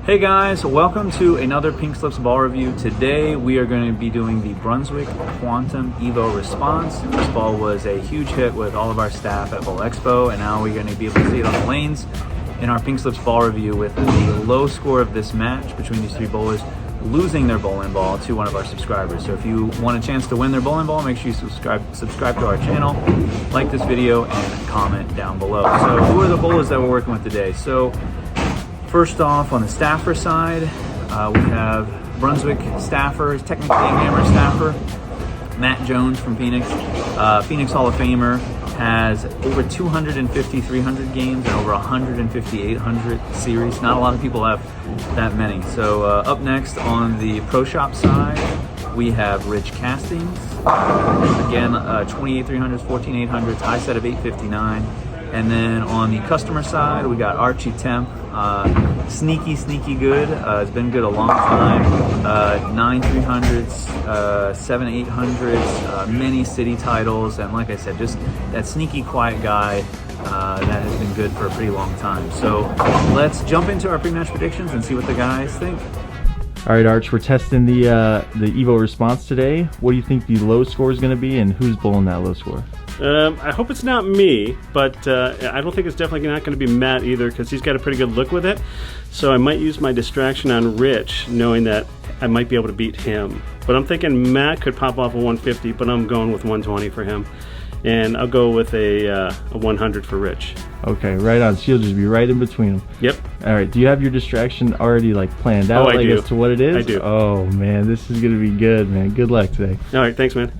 Hey guys, welcome to another Pink Slips ball review. Today we are going to be doing the Brunswick Quantum Evo Response. This ball was a huge hit with all of our staff at Bowl Expo, and now we're going to be able to see it on the lanes in our Pink Slips ball review with the low score of this match between these three bowlers losing their bowling ball to one of our subscribers. So if you want a chance to win their bowling ball, make sure you subscribe to our channel, like this video, and comment down below. So who are the bowlers that we're working with today? So first off, on the staffer side, we have Brunswick staffer, technically a hammer staffer, Matt Jones from Phoenix. Phoenix Hall of Famer, has over 250 300 games and over 150 800 series. Not a lot of people have that many. So up next on the Pro Shop side, we have Rich Castings. Again, 28 300s, 14 800s, high set of 859. And then on the customer side, we got Archie Temp. Sneaky good. It's been good a long time. 9 300s, 7 800s, many city titles, and like I said, just that sneaky quiet guy that has been good for a pretty long time. So let's jump into our pre-match predictions and see what the guys think. All right, Arch, we're testing the Evo response today. What do you think the low score is going to be, and who's bowling that low score? I hope it's not me, but I don't think it's definitely not going to be Matt either, because he's got a pretty good look with it. So I might use my distraction on Rich, knowing that I might be able to beat him. But I'm thinking Matt could pop off a 150, but I'm going with 120 for him. And I'll go with a 100 for Rich. Okay, right on. So you'll just be right in between them. Yep. All right, do you have your distraction already planned out? Oh, I do. As to what it is? I do. Oh, man, this is going to be good, man. Good luck today. All right, thanks, man.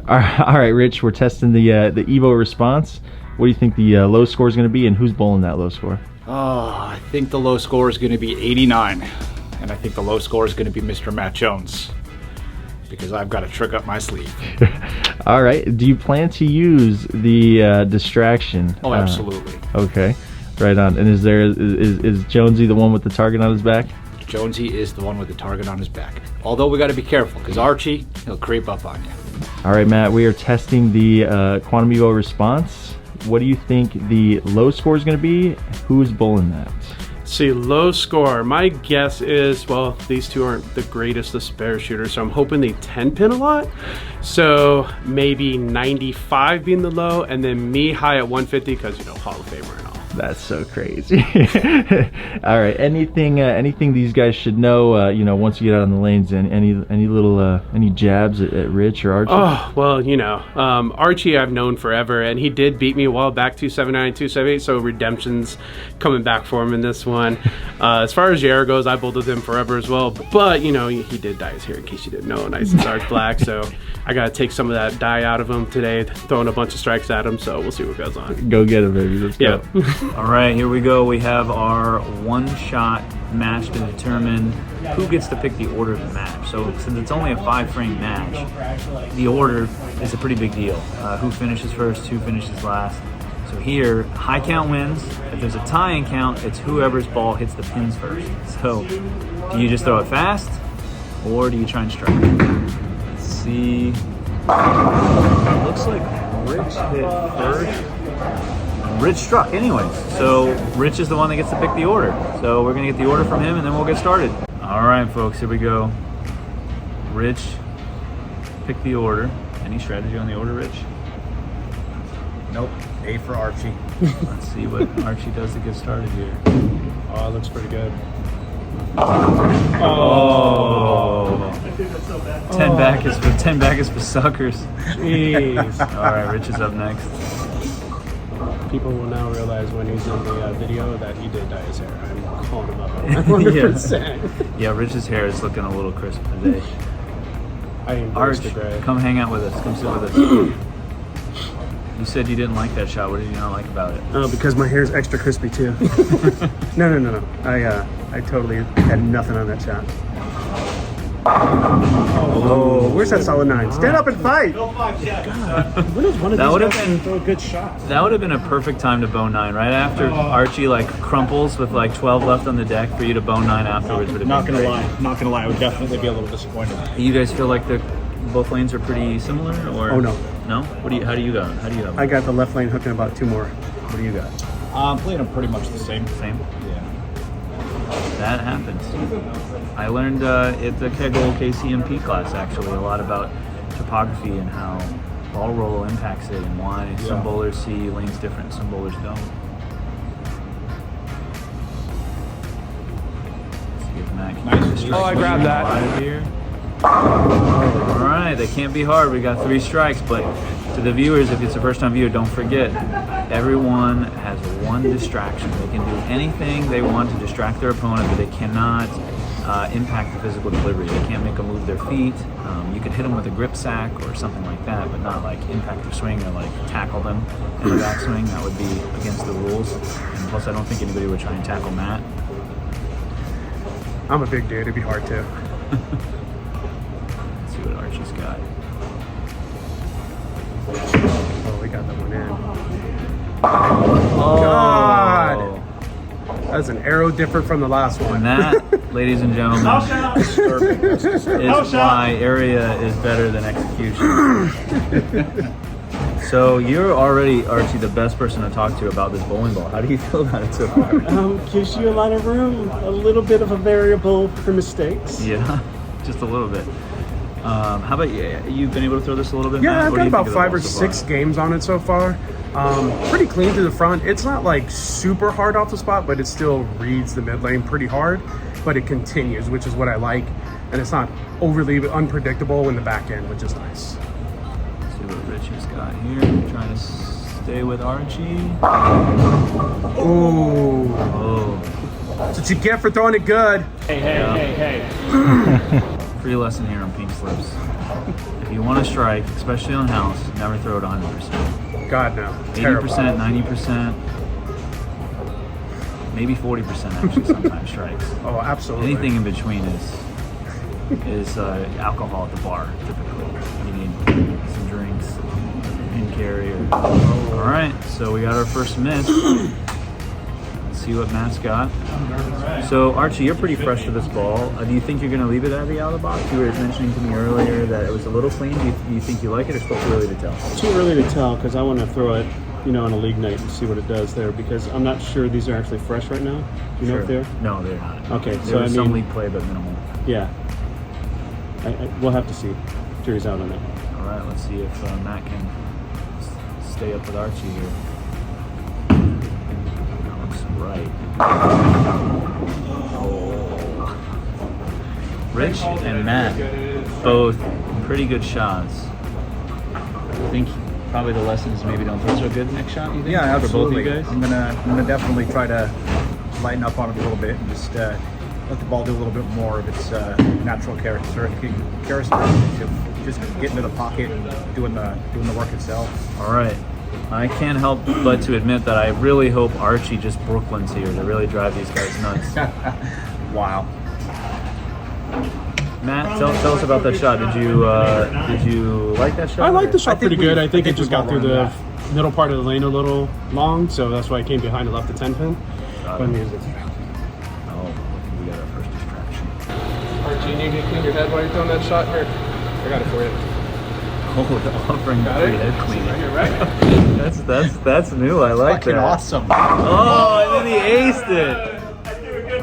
All right, Rich, we're testing the Evo response. What do you think the low score is going to be, and who's bowling that low score? Oh, I think the low score is going to be 89, and I think the low score is going to be Mr. Matt Jones, because I've got a trick up my sleeve. All right, do you plan to use the distraction? Oh, absolutely. Okay, right on. And is Jonesy the one with the target on his back? Jonesy is the one with the target on his back. Although we got to be careful, because Archie, he'll creep up on you. All right, Matt, we are testing the Quantum Evo response. What do you think the low score is going to be? Who's bowling that? See, low score. My guess is, well, these two aren't the greatest of spare shooters, so I'm hoping they 10-pin a lot. So maybe 95 being the low, and then me high at 150 because, you know, Hall of Famer and all. That's so crazy. All right, anything these guys should know, you know, once you get out on the lanes, and any jabs at Rich or Archie? Oh, well, you know, Archie I've known forever, and he did beat me a while back, 279, 278, so redemption's coming back for him in this one. As far as Jair goes, I bowled with him forever as well, but, you know, he did dye his hair, in case you didn't know, nice and dark black, so I got to take some of that dye out of him today, throwing a bunch of strikes at him, so we'll see what goes on. Go get him, baby. Let's go. All right, here we go. We have our one-shot match to determine who gets to pick the order of the match. So since it's only a 5-frame match, the order is a pretty big deal. Who finishes first, who finishes last. So here, high count wins. If there's a tie in count, it's whoever's ball hits the pins first. So do you just throw it fast, or do you try and strike? Let's see. It looks like Rich hit first. Rich struck anyways, so Rich is the one that gets to pick the order. So we're gonna get the order from him, and then we'll get started. All right, folks, here we go. Rich, pick the order. Any strategy on the order, Rich? Nope, A for Archie. Let's see what Archie does to get started here. Oh, it looks pretty good. Oh. 10 back is for suckers. Jeez. All right, Rich is up next. People will now realize when he's in the video that he did dye his hair. I'm calling him up 100%. Yeah, Rich's hair is looking a little crisp today. I embraced Arch, the gray. come hang out with us. Come sit with us. You said you didn't like that shot. What did you not like about it? Oh, because my hair's extra crispy too. No. I totally had nothing on that shot. Oh, where's that solid 9? Stand up and fight! That would have been throw a good shot. That would have been a perfect time to bow 9, right after Archie crumples with 12 left on the deck. For you to bow 9 afterwards would have Not been gonna great. lie, I would definitely be a little disappointed. You guys feel like both lanes are pretty similar, or? Oh, no. No? How do you go? How do you have? I got the left lane hooking about 2 more. What do you got? I'm playing them pretty much the same. Same. Yeah. That happens. I learned at the Kegel KCMP class actually a lot about topography and how ball roll impacts it and why some bowlers see lanes different, some bowlers don't. Let's see if Matt can get the strike I grabbed that. out of here. All right, they can't be hard. We got 3 strikes, but to the viewers, if it's a first-time viewer, don't forget, everyone has one distraction. They can do anything they want to distract their opponent, but they cannot impact the physical delivery. They can't make them move their feet. You could hit them with a grip sack or something like that, but not like impact their swing or like tackle them in the backswing. That would be against the rules. And plus, I don't think anybody would try and tackle Matt. I'm a big dude. It'd be hard to. Let's see what Archie's got. Oh, we got that one in. Oh, God! That's an arrow different from the last one. And that, ladies and gentlemen, is why area is better than execution. So you're already, Archie, the best person to talk to about this bowling ball. How do you feel about it so far? Gives you a lot of room, a little bit of a variable for mistakes. Yeah, just a little bit. How about you? You've been able to throw this a little bit, Yeah, Matt? I've What do got you think about of the 5 or ball so 6 far? games on it so far. Pretty clean through the front. It's not like super hard off the spot, but it still reads the mid lane pretty hard. But it continues, which is what I like. And it's not overly unpredictable in the back end, which is nice. Let's see what Richie's got here. Trying to stay with Archie. Ooh. Oh, That's what you get for throwing it good. Hey. free lesson here on pink slips. If you want to strike, especially on house, never throw it 100%. God, no. 80%, 90%, maybe 40% actually sometimes strikes. Oh, absolutely. Anything in between is alcohol at the bar, typically. You need some drinks, in carrier. All right, so we got our first miss. Let's see what Matt's got. So, Archie, you're pretty fresh to this ball. Do you think you're going to leave it at the out of the box? You were mentioning to me earlier that it was a little clean. Do you think you like it, or still too early to tell? Too early to tell because I want to throw it, on a league night and see what it does there because I'm not sure these are actually fresh right now. Do you know if they're? No, they're not. Okay, There so was I some mean, league play, but minimal. yeah. We'll have to see. Jury's out on that. All right, let's see if Matt can stay up with Archie here. That looks right. Oh. Rich and Matt, both pretty good shots. I think probably the lesson is maybe don't throw so good next shot, you think? Yeah, absolutely. For both of you guys? I'm gonna definitely try to lighten up on it a little bit and just let the ball do a little bit more of its natural characteristic of just getting to the pocket and doing the work itself. All right. I can't help but to admit that I really hope Archie just Brooklyn's here to really drive these guys nuts. Wow. Matt, tell us about that shot. Did you like that shot? I like the shot think pretty good. we- I think I it think just we got got through one, the middle part of the lane a little long, so that's why I came behind and left the 10 pin. Got But I it. mean, it's- Oh, I think we got our first distraction. Archie, you need to clean your head while you're throwing that shot here. I got it for you. Oh, the offering Got free it? head cleaning. You're right. That's new. I like Fucking that. awesome. Oh, and then he aced it.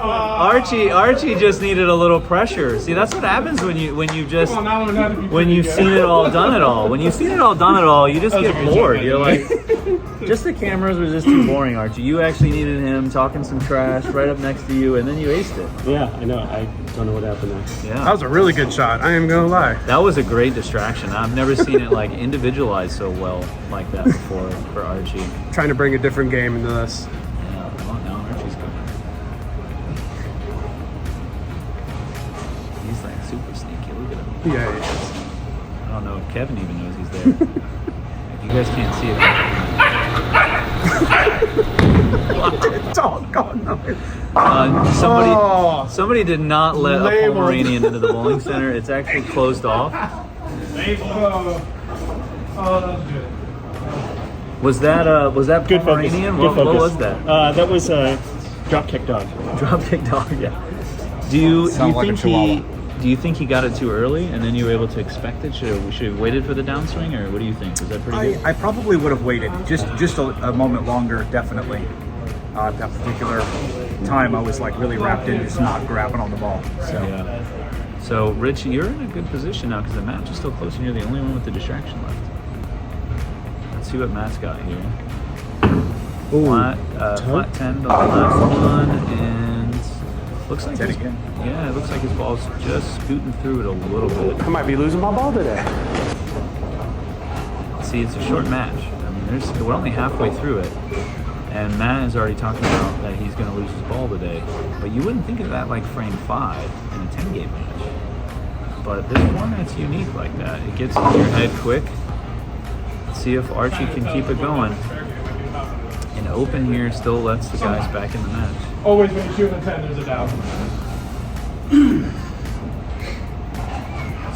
Archie just needed a little pressure. See, that's what happens when you've seen it all, done it all. When you've seen it all, done it all, you just get bored. You're like, just the cameras were just too boring, Archie. You actually needed him talking some trash right up next to you, and then you aced it. yeah, I know. I don't know what happened there. Yeah. That was a really good shot. I am gonna lie. That was a great distraction. I've never seen it like individualized so well like that before for Archie. Trying to bring a different game into this. Yeah, well, now Archie's good. He's like super sneaky. Look at him. Yeah, he is. I don't know if Kevin even knows he's there. You guys can't see it. Doggone no. Somebody did not let a Labeled. Pomeranian into the bowling center. It's actually closed off. Was that Good focus. Pomeranian? Good What focus. was that? That was a drop kick dog. Dropkick dog. Yeah. Do you Sound like a think he got it too early and then you were able to expect it? Should have waited for the downswing, or what do you think? Was that pretty good? I probably would have waited just a moment longer, definitely. That particular time I was like really wrapped in just not grabbing on the ball. So Yeah. So, Rich, you're in a good position now because the match is still close and you're the only one with the distraction left. Let's see what Matt's got here. Flat 10 to the last one, and looks like his, yeah, it looks like his ball's just scooting through it a little bit. I might be losing my ball today. See, it's a short match. I mean, we're only halfway through it, and Matt is already talking about that he's going to lose his ball today. But you wouldn't think of that like frame 5 in a 10-game match. But this format's unique like that. It gets in your head quick. Let's see if Archie can keep it going. And open here still lets the guys back in the match. Always when you shoot a 10, there's a doubt.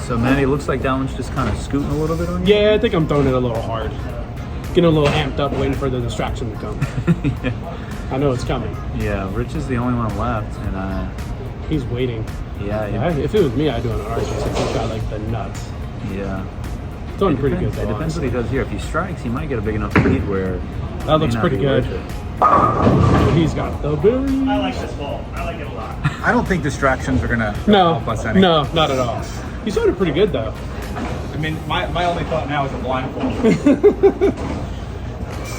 So, Matty, looks like that one's just kind of scooting a little bit on you? Yeah, I think I'm throwing it a little hard. Getting a little amped up, waiting for the distraction to come. Yeah. I know it's coming. Yeah, Rich is the only one left, and He's waiting. yeah, If it was me, I'd do an arch since he's got like the nuts. yeah. Throwing pretty good though. It depends what he honestly. does here. If he strikes, he might get a big enough lead where That looks may not pretty be good. worth it. He's got the berries. I like this ball. I like it a lot. I don't think distractions are gonna No, help us any. no, not at all. He's doing pretty good though. I mean, my only thought now is a blindfold.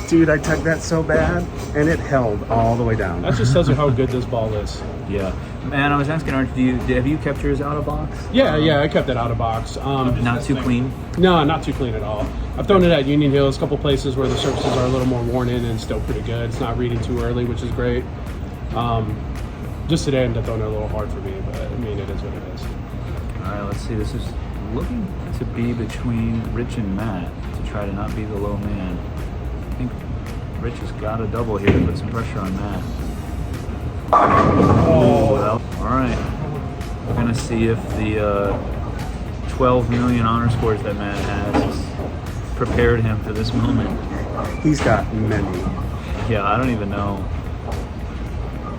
Dude, I tugged that so bad, and it held all the way down. That just tells you how good this ball is. Yeah. Man, I was asking Art, have you kept yours out of box? Yeah, I kept it out of box. Not too clean? No, not too clean at all. I've thrown it at Union Hills, a couple places where the surfaces are a little more worn in and still pretty good. It's not reading too early, which is great. Just today I ended up throwing it a little hard for me, but I mean, it is what it is. All right, let's see. This is looking to be between Rich and Matt to try to not be the low man. I think Rich has got a double here to put some pressure on Matt. Oh, well, all right. We're going to see if the 12 million honor scores that Matt has prepared him for this moment. He's got many. Yeah, I don't even know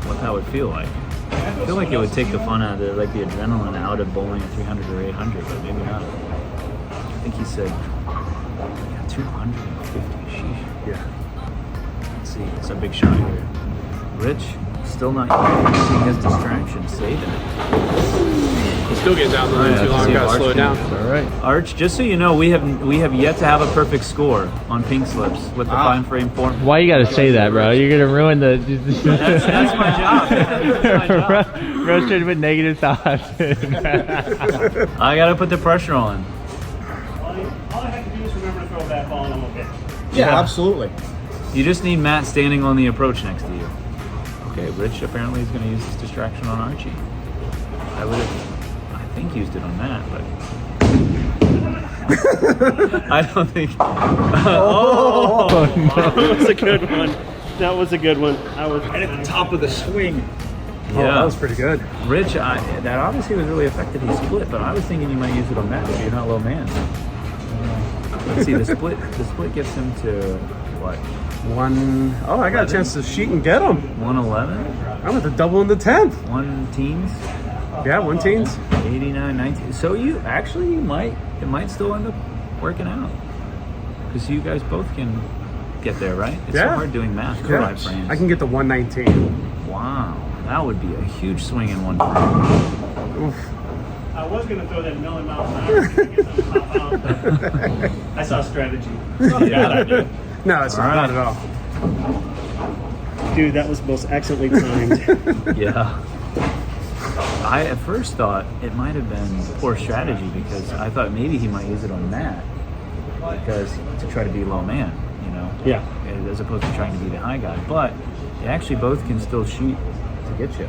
what that would feel like. I feel like it would take the fun out of it, like the adrenaline out of bowling at 300 or 800, but maybe not. I think he said, yeah, 250. Sheesh. Yeah. Let's see, it's a big shot here. Rich, still not seeing his distraction, saving it. He's still getting down the lane too long. Gotta slow it down. All right. Arch, just so you know, we have yet to have a perfect score on pink slips with the fine frame form. Why you gotta say that, bro? You're gonna ruin the. That's my job. That's my job. Bro's trying to put negative thoughts. I gotta put the pressure on. All I have to do is remember to throw that ball and I'm okay. Yeah, absolutely. You just need Matt standing on the approach next to you. Okay, Rich apparently is going to use this distraction on Archie. I would have, I think, used it on Matt, but I don't think. Oh, That was a good one. That was a good one. I was Right at the top of the swing. Oh, yeah. that was pretty good. Rich, that obviously was really effective. He split, but I was thinking you might use it on Matt if you're not low man. Let's see, the split gets him to what? I got a chance to cheat and get him. 111? I'm at the double in the 10th. 1 teens? Yeah, 1 teens. 89, 19. So it might still end up working out. Because you guys both can get there, right? It's so Yeah. hard doing math. Yeah, Five frames. I can get to 119. Wow. That would be a huge swing in one frame. I was going to throw that million miles an hour to get them to pop out, but I saw strategy. It's not a bad idea. No, it's not, not at all. Dude, that was most excellently timed. Yeah. I at first thought it might have been poor strategy because I thought maybe he might use it on Matt because to try to be low man, you know? Yeah. As opposed to trying to be the high guy. But they actually both can still shoot to get you.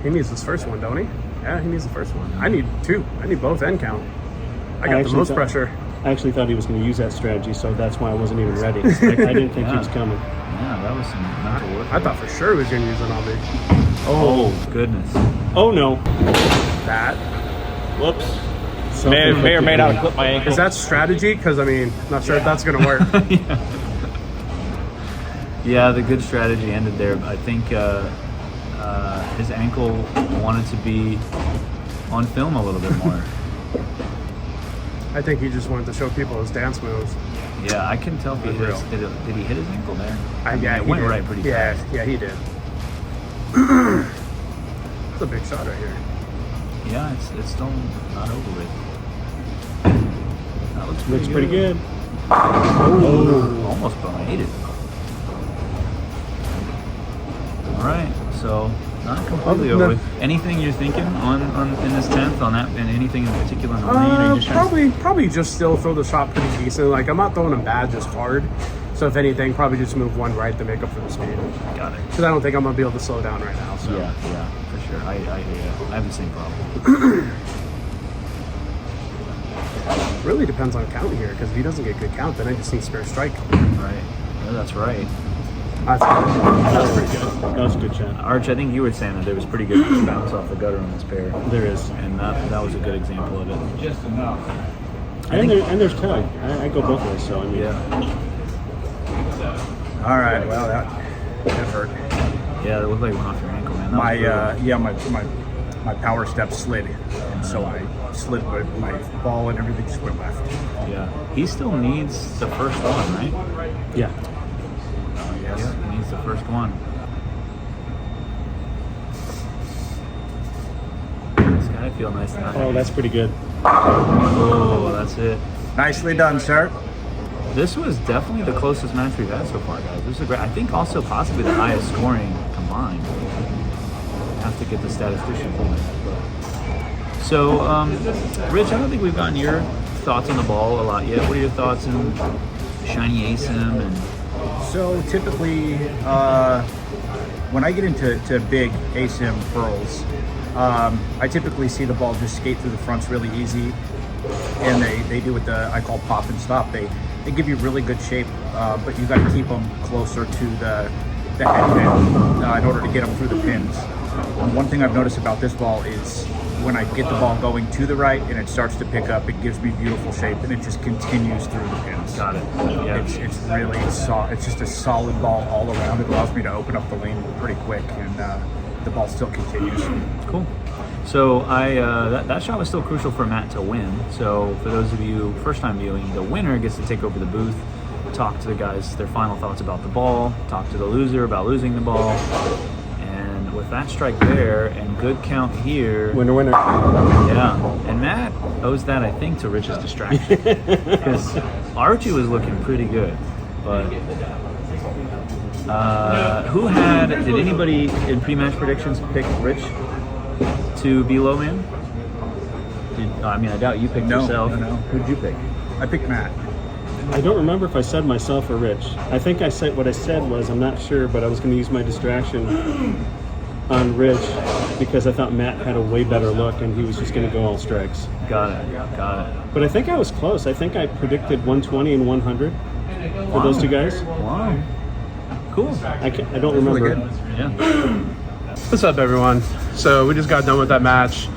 He needs this first one, don't he? Yeah, he needs the first one. I need 2. I need both end count. I got the most pressure. I actually thought he was going to use that strategy, so that's why I wasn't even ready. I didn't think he was coming. Yeah, that was some mental work. I thought for sure he was going to use it on me. Oh, goodness. Oh no. That. Whoops. May or may not have clipped my ankle. Is that strategy? Because, I mean, not sure if that's going to work. Yeah, the good strategy ended there. I think his ankle wanted to be on film a little bit more. I think he just wanted to show people his dance moves. Yeah, I couldn't tell if he hit Unreal. did he hit his ankle there? Yeah, it he went did. right pretty fast. Yeah, he did. That's a big shot right here. Yeah, it's still not over with. That Looks pretty good. Oh, almost made it. All right, so not completely over with. Anything you're thinking on in this 10th on that, and anything in particular on the lane? Or you just Probably just still throw the shot pretty decent. Like, I'm not throwing them bad, just hard. So if anything, probably just move one right to make up for the speed. Got it. Because I don't think I'm gonna be able to slow down right now. So. Yeah, for sure. I hear you. I have the same problem. Really depends on count here, because if he doesn't get good count, then I just need spare strike. Right. Yeah, that's right. That's pretty good. That was a good shot. Arch, I think you were saying that there was pretty good bounce off the gutter on this pair. There is. And that was a good example of it. Just enough. And there's tug. I go both ways, so I mean. Yeah. All right. Well, that hurt. Yeah, it looked like it went off your ankle, man. That was brutal. My power step slid, and so I slid my ball and everything just went left. Yeah. He still needs the first one, right? Yeah. Yes. Yeah, he needs the first one. This guy feel nice tonight. Oh, that's pretty good. Oh, that's it. Nicely done, sir. This was definitely the closest match we've had so far, guys. This is great. I think also possibly the highest scoring combined. Have to get the statistician on it. So, Rich, I don't think we've gotten your thoughts on the ball a lot yet. What are your thoughts on shiny ASIM and? So typically, when I get into big ASIM pearls, I typically see the ball just skate through the fronts really easy, and they do what I call pop and stop. They give you really good shape, but you got to keep them closer to the head pin in order to get them through the pins. And one thing I've noticed about this ball is when I get the ball going to the right and it starts to pick up, it gives me beautiful shape, and it just continues through the pins. Got it. Yeah. It's really it's just a solid ball all around. It allows me to open up the lane pretty quick, and the ball still continues. Cool. So that shot was still crucial for Matt to win. So for those of you first time viewing, the winner gets to take over the booth, talk to the guys their final thoughts about the ball, talk to the loser about losing the ball. And with that strike there and good count here. Winner, winner. Yeah. And Matt owes that, I think, to Rich's distraction. Because Archie was looking pretty good. But did anybody in pre-match predictions pick Rich to be low man? I doubt you picked yourself. No. Who'd you pick? I picked Matt. I don't remember if I said myself or Rich. I think I said what I said was, I'm not sure, but I was going to use my distraction on Rich because I thought Matt had a way better look and he was just going to go all strikes. Got it. But I think I was close. I think I predicted 120 and 100 for those two guys. Wow. Cool. I don't remember. Really good. Yeah. What's up, everyone? So we just got done with that match.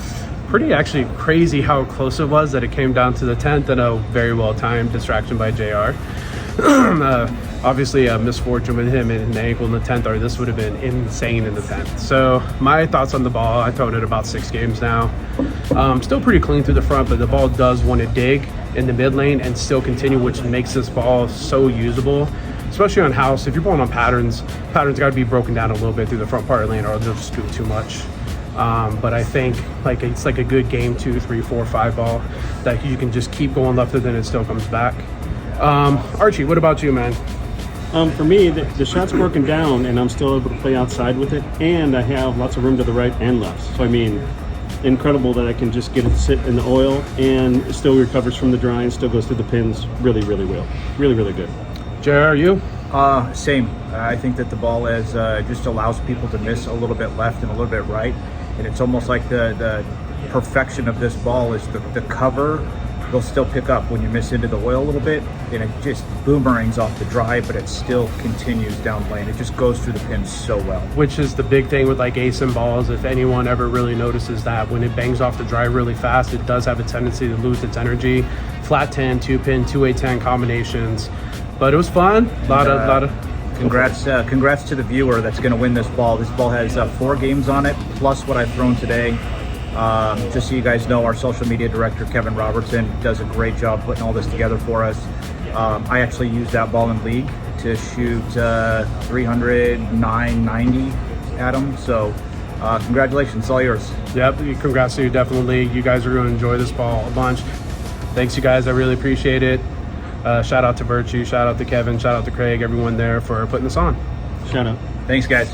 Pretty actually crazy how close it was that it came down to the 10th and a very well timed distraction by JR. Obviously a misfortune with him and the ankle in the 10th, or this would have been insane in the 10th. So my thoughts on the ball, I thrown it about 6 games now. Still pretty clean through the front, but the ball does want to dig in the mid lane and still continue, which makes this ball so usable. Especially on house, if you're bowling on patterns got to be broken down a little bit through the front part of the lane or they'll just scoop too much. But I think it's like a good game 2, 3, 4, 5 ball that you can just keep going left and then it still comes back. Archie, what about you, man? For me, the shot's broken down and I'm still able to play outside with it, and I have lots of room to the right and left. So incredible that I can just get it to sit in the oil and it still recovers from the dry and still goes through the pins really, really well. Really, really good. JR, you? Same. I think that the ball just allows people to miss a little bit left and a little bit right, and it's almost like the perfection of this ball is the cover. They'll still pick up when you miss into the oil a little bit, and it just boomerangs off the dry, but it still continues down lane. It just goes through the pins so well. Which is the big thing with like ASIM balls. If anyone ever really notices that when it bangs off the dry really fast, it does have a tendency to lose its energy. Flat 10, 2-pin, 2-8-10 combinations. But it was fun. A lot of Congrats to the viewer that's going to win this ball. This ball has 4 games on it, plus what I've thrown today. Just so you guys know, our social media director, Kevin Robertson, does a great job putting all this together for us. I actually used that ball in league to shoot 309.90, Adam. So congratulations, it's all yours. Yep, congrats to you, definitely. You guys are going to enjoy this ball a bunch. Thanks, you guys. I really appreciate it. Shout out to Virtue, shout out to Kevin, shout out to Craig, everyone there for putting this on. Shout out. Thanks, guys.